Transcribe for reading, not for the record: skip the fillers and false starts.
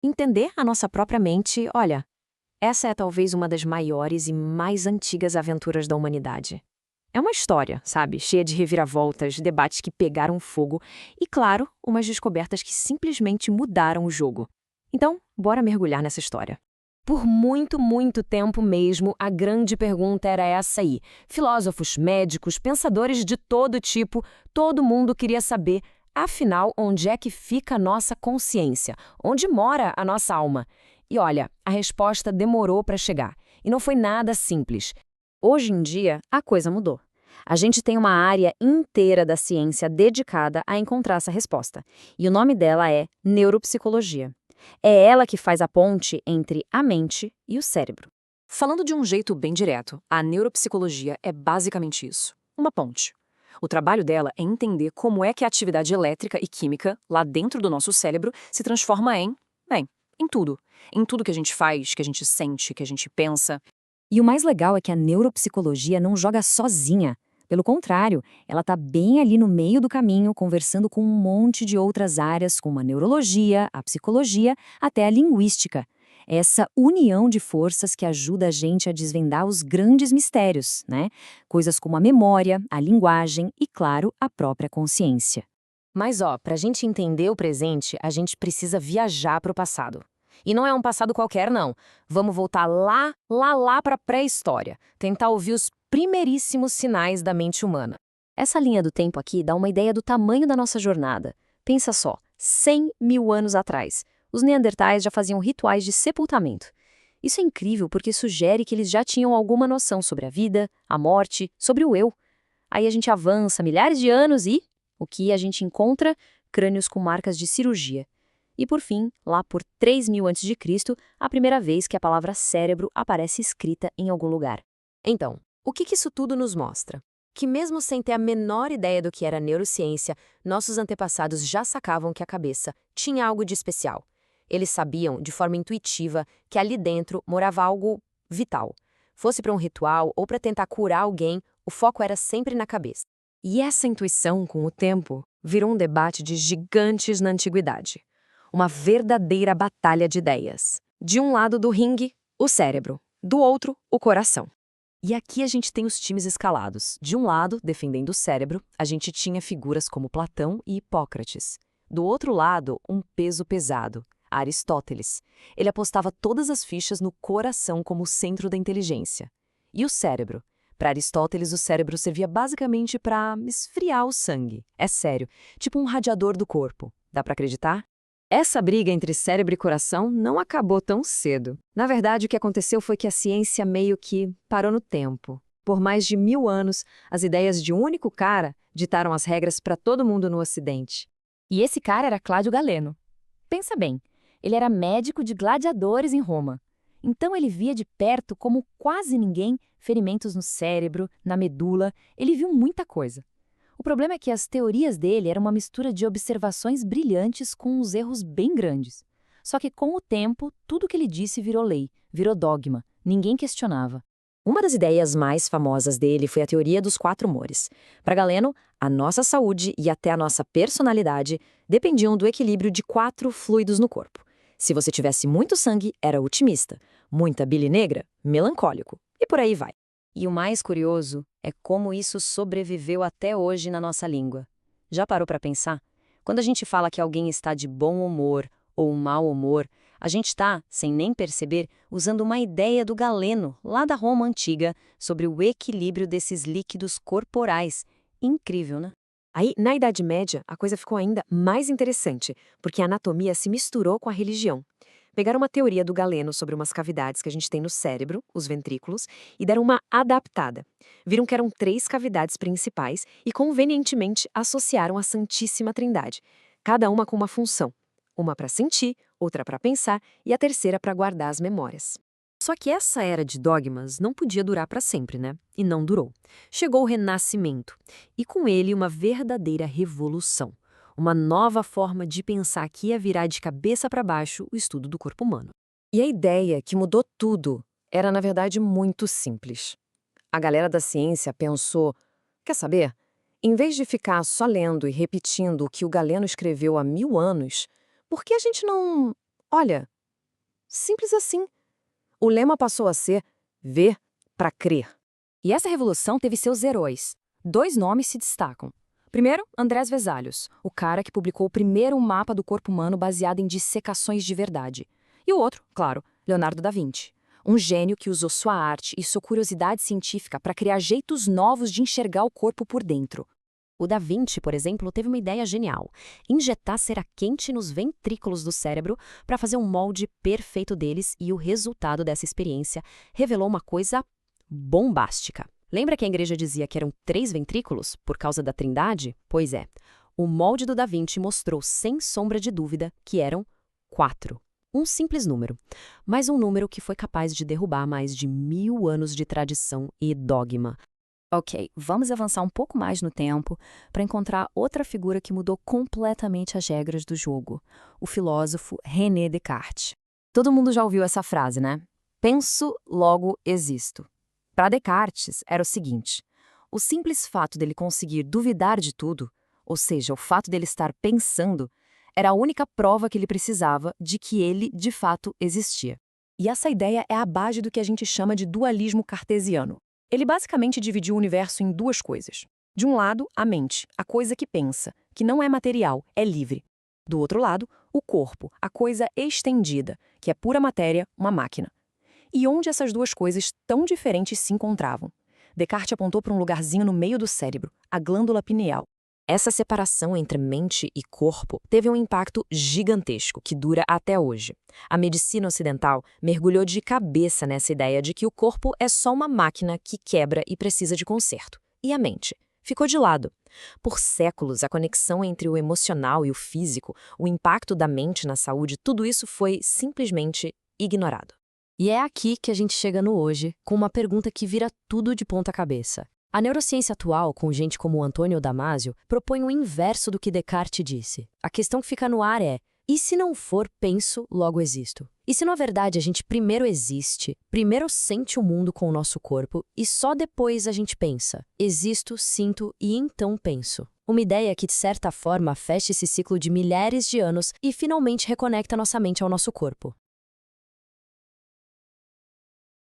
Entender a nossa própria mente, olha, essa é talvez uma das maiores e mais antigas aventuras da humanidade. É uma história, sabe, cheia de reviravoltas, debates que pegaram fogo e, claro, umas descobertas que simplesmente mudaram o jogo. Então, bora mergulhar nessa história. Por muito, muito tempo mesmo, a grande pergunta era essa aí. Filósofos, médicos, pensadores de todo tipo, todo mundo queria saber, afinal, onde é que fica a nossa consciência? Onde mora a nossa alma? E olha, a resposta demorou para chegar. E não foi nada simples. Hoje em dia, a coisa mudou. A gente tem uma área inteira da ciência dedicada a encontrar essa resposta. E o nome dela é neuropsicologia. É ela que faz a ponte entre a mente e o cérebro. Falando de um jeito bem direto, a neuropsicologia é basicamente isso, uma ponte. O trabalho dela é entender como é que a atividade elétrica e química, lá dentro do nosso cérebro, se transforma em tudo. Em tudo que a gente faz, que a gente sente, que a gente pensa. E o mais legal é que a neuropsicologia não joga sozinha. Pelo contrário, ela está bem ali no meio do caminho, conversando com um monte de outras áreas, como a neurologia, a psicologia, até a linguística. É essa união de forças que ajuda a gente a desvendar os grandes mistérios, né? Coisas como a memória, a linguagem e, claro, a própria consciência. Mas, ó, para a gente entender o presente, a gente precisa viajar para o passado. E não é um passado qualquer, não. Vamos voltar lá para a pré-história. Tentar ouvir os primeiríssimos sinais da mente humana. Essa linha do tempo aqui dá uma ideia do tamanho da nossa jornada. Pensa só, 100 mil anos atrás, os neandertais já faziam rituais de sepultamento. Isso é incrível porque sugere que eles já tinham alguma noção sobre a vida, a morte, sobre o eu. Aí a gente avança milhares de anos e o que a gente encontra? Crânios com marcas de cirurgia. E por fim, lá por 3000 a.C., a primeira vez que a palavra cérebro aparece escrita em algum lugar. Então, o que isso tudo nos mostra? Que mesmo sem ter a menor ideia do que era neurociência, nossos antepassados já sacavam que a cabeça tinha algo de especial. Eles sabiam, de forma intuitiva, que ali dentro morava algo vital. Fosse para um ritual ou para tentar curar alguém, o foco era sempre na cabeça. E essa intuição, com o tempo, virou um debate de gigantes na antiguidade. Uma verdadeira batalha de ideias. De um lado do ringue, o cérebro. Do outro, o coração. E aqui a gente tem os times escalados. De um lado, defendendo o cérebro, a gente tinha figuras como Platão e Hipócrates. Do outro lado, um peso pesado, Aristóteles. Ele apostava todas as fichas no coração como centro da inteligência. E o cérebro? Para Aristóteles, o cérebro servia basicamente para esfriar o sangue. É sério, tipo um radiador do corpo. Dá para acreditar? Essa briga entre cérebro e coração não acabou tão cedo. Na verdade, o que aconteceu foi que a ciência meio que parou no tempo. Por mais de 1000 anos, as ideias de um único cara ditaram as regras para todo mundo no Ocidente. E esse cara era Cláudio Galeno. Pensa bem, ele era médico de gladiadores em Roma. Então ele via de perto, como quase ninguém, ferimentos no cérebro, na medula, ele viu muita coisa. O problema é que as teorias dele eram uma mistura de observações brilhantes com uns erros bem grandes. Só que com o tempo, tudo que ele disse virou lei, virou dogma, ninguém questionava. Uma das ideias mais famosas dele foi a teoria dos 4 humores. Para Galeno, a nossa saúde e até a nossa personalidade dependiam do equilíbrio de 4 fluidos no corpo. Se você tivesse muito sangue, era otimista, muita bile negra, melancólico, e por aí vai. E o mais curioso é como isso sobreviveu até hoje na nossa língua. Já parou para pensar? Quando a gente fala que alguém está de bom humor ou mau humor, a gente está, sem nem perceber, usando uma ideia do Galeno, lá da Roma antiga, sobre o equilíbrio desses líquidos corporais. Incrível, né? Aí, na Idade Média, a coisa ficou ainda mais interessante, porque a anatomia se misturou com a religião. Pegaram uma teoria do Galeno sobre umas cavidades que a gente tem no cérebro, os ventrículos, e deram uma adaptada. Viram que eram 3 cavidades principais e convenientemente associaram a Santíssima Trindade, cada uma com uma função. Uma para sentir, outra para pensar e a terceira para guardar as memórias. Só que essa era de dogmas não podia durar para sempre, né? E não durou. Chegou o Renascimento, e com ele uma verdadeira revolução. Uma nova forma de pensar que ia virar de cabeça para baixo o estudo do corpo humano. E a ideia que mudou tudo era, na verdade, muito simples. A galera da ciência pensou, quer saber? Em vez de ficar só lendo e repetindo o que o Galeno escreveu há 1000 anos, por que a gente não Olha, simples assim. O lema passou a ser ver para crer. E essa revolução teve seus heróis. 2 nomes se destacam. Primeiro, Andrés Vesalius, o cara que publicou o primeiro mapa do corpo humano baseado em dissecações de verdade. E o outro, claro, Leonardo da Vinci. Um gênio que usou sua arte e sua curiosidade científica para criar jeitos novos de enxergar o corpo por dentro. O Da Vinci, por exemplo, teve uma ideia genial: injetar cera quente nos ventrículos do cérebro para fazer um molde perfeito deles, e o resultado dessa experiência revelou uma coisa bombástica. Lembra que a igreja dizia que eram 3 ventrículos por causa da Trindade? Pois é, o molde do Da Vinci mostrou sem sombra de dúvida que eram 4. Um simples número, mas um número que foi capaz de derrubar mais de 1000 anos de tradição e dogma. Ok, vamos avançar um pouco mais no tempo para encontrar outra figura que mudou completamente as regras do jogo, o filósofo René Descartes. Todo mundo já ouviu essa frase, né? Penso, logo existo. Para Descartes, era o seguinte: o simples fato dele conseguir duvidar de tudo, ou seja, o fato dele estar pensando, era a única prova que ele precisava de que ele, de fato, existia. E essa ideia é a base do que a gente chama de dualismo cartesiano. Ele basicamente dividiu o universo em 2 coisas. De um lado, a mente, a coisa que pensa, que não é material, é livre. Do outro lado, o corpo, a coisa estendida, que é pura matéria, uma máquina. E onde essas 2 coisas tão diferentes se encontravam? Descartes apontou para um lugarzinho no meio do cérebro, a glândula pineal. Essa separação entre mente e corpo teve um impacto gigantesco que dura até hoje. A medicina ocidental mergulhou de cabeça nessa ideia de que o corpo é só uma máquina que quebra e precisa de conserto. E a mente ficou de lado. Por séculos, a conexão entre o emocional e o físico, o impacto da mente na saúde, tudo isso foi simplesmente ignorado. E é aqui que a gente chega no hoje, com uma pergunta que vira tudo de ponta cabeça. A neurociência atual, com gente como Antônio Damasio, propõe o inverso do que Descartes disse. A questão que fica no ar é: e se não for penso, logo existo? E se na verdade a gente primeiro existe, primeiro sente o mundo com o nosso corpo e só depois a gente pensa? Existo, sinto e então penso. Uma ideia que de certa forma fecha esse ciclo de milhares de anos e finalmente reconecta nossa mente ao nosso corpo.